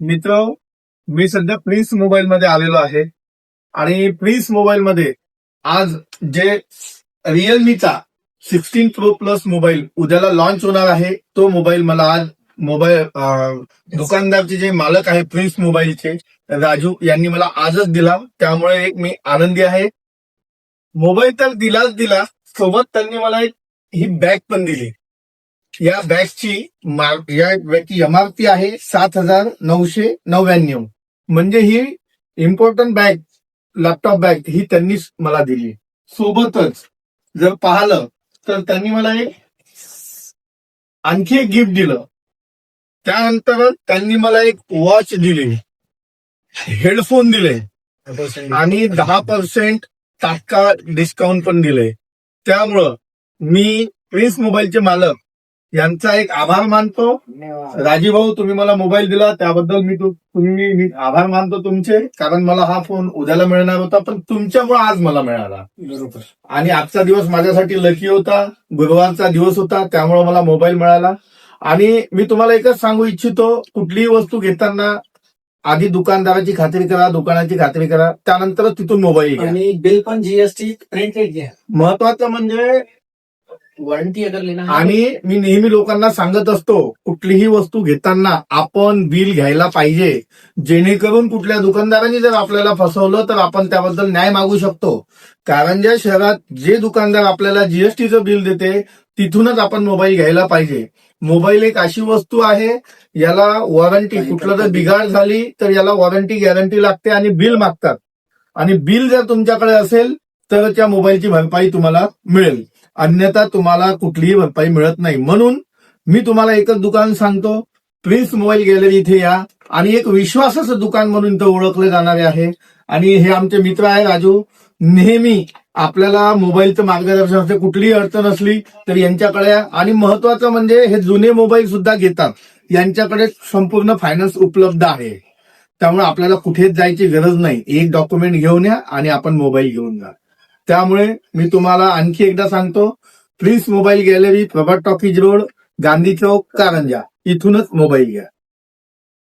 मित्र, मी सध्या prince mobile मध्ये आलेलो आहे आणि प्रिन्स मोबाईल मध्ये आज जे रिअलमीचा 16 प्रो प्लस मोबाईल उद्याला लॉन्च होणार आहे, तो मोबाईल मला आज दुकानदारचे जे मालक आहे प्रिन्स मोबाईलचे राजू यांनी मला आजच दिला. त्यामुळे एक मी आनंदी आहे. मोबाईल तर दिला, सोबत त्यांनी मला एक ही बॅग पण दिली. या बॅगची MRP आहे 7,999. म्हणजे ही इम्पॉर्टंट बॅग, लॅपटॉप बॅग ही त्यांनीच मला दिली. सोबतच जर पाहिलं तर त्यांनी मला आणखी एक गिफ्ट दिलं. त्यानंतर त्यांनी मला एक वॉच दिली, हेडफोन दिले आणि 10% तात्काळ डिस्काउंट पण दिले. त्यामुळं मी प्रिन्स मोबाईलचे मालक यांचा एक आभार मानतो. राजीव भाऊ, तुम्ही मला मोबाईल दिला त्याबद्दल मी आभार मानतो तुमचे, कारण मला हा फोन उद्याला मिळणार होता, पण तुमच्यामुळे आज मला मिळाला. बरोबर. आणि आजचा दिवस माझ्यासाठी लकी होता, गुरुवारचा दिवस होता, त्यामुळे मला मोबाईल मिळाला. आणि मी तुम्हाला एकच सांगू इच्छितो, कुठलीही वस्तू घेताना आधी दुकानदाराची खात्री करा, दुकानाची खात्री करा, त्यानंतर तिथून मोबाईल घ्या. आणि बिल पण जीएसटी प्रिंटेड घ्या. महत्वाचं म्हणजे वॉरंटी अगर लेना है. आणि मी नेहमी लोकांना सांगत असतो, कुठलीही वस्तू घेताना आपण बिल घ्यायला पाहिजे, जेणेकरून कुठल्या दुकानदारांनी जर आपल्याला फसवलं तर आपण त्याबद्दल न्याय मागू शकतो. कारंजा शहरात जे दुकानदार आपल्याला जीएसटीचं बिल देते तिथूनच आपण मोबाईल घ्यायला पाहिजे. मोबाईल एक अशी वस्तू आहे, याला वॉरंटी, कुठलं जर बिघाड झाली तर याला वॉरंटी गॅरंटी लागते आणि बिल मागतात. आणि बिल जर तुमच्याकडे असेल तर त्या मोबाईलची भरपाई तुम्हाला मिळेल, अन्यथा तुम्हाला कुठलीही भरपाई मिळत नाही. म्हणून मी तुम्हाला एकच दुकान सांगतो, प्रिन्स मोबाईल गॅलरी इथे या. आणि एक विश्वासाचं दुकान म्हणून इथं ओळखले जाणारे आहे. आणि हे आमचे मित्र आहे राजू, नेहमी आपल्याला मोबाईलचं मार्गदर्शन असते. कुठलीही अडचण असली तर यांच्याकडे. आणि महत्वाचं म्हणजे हे जुने मोबाईल सुद्धा घेतात, यांच्याकडे संपूर्ण फायनान्स उपलब्ध आहे. त्यामुळे आपल्याला कुठेच जायची गरज नाही, एक डॉक्युमेंट घेऊन या आणि आपण मोबाईल घेऊन जा. त्यामुळे मी तुम्हाला आणखी एकदा सांगतो, प्रिन्स मोबाईल गॅलरी, प्रभात टॉकीज रोड, गांधी चौक, कारंजा, इथूनच मोबाईल घ्या.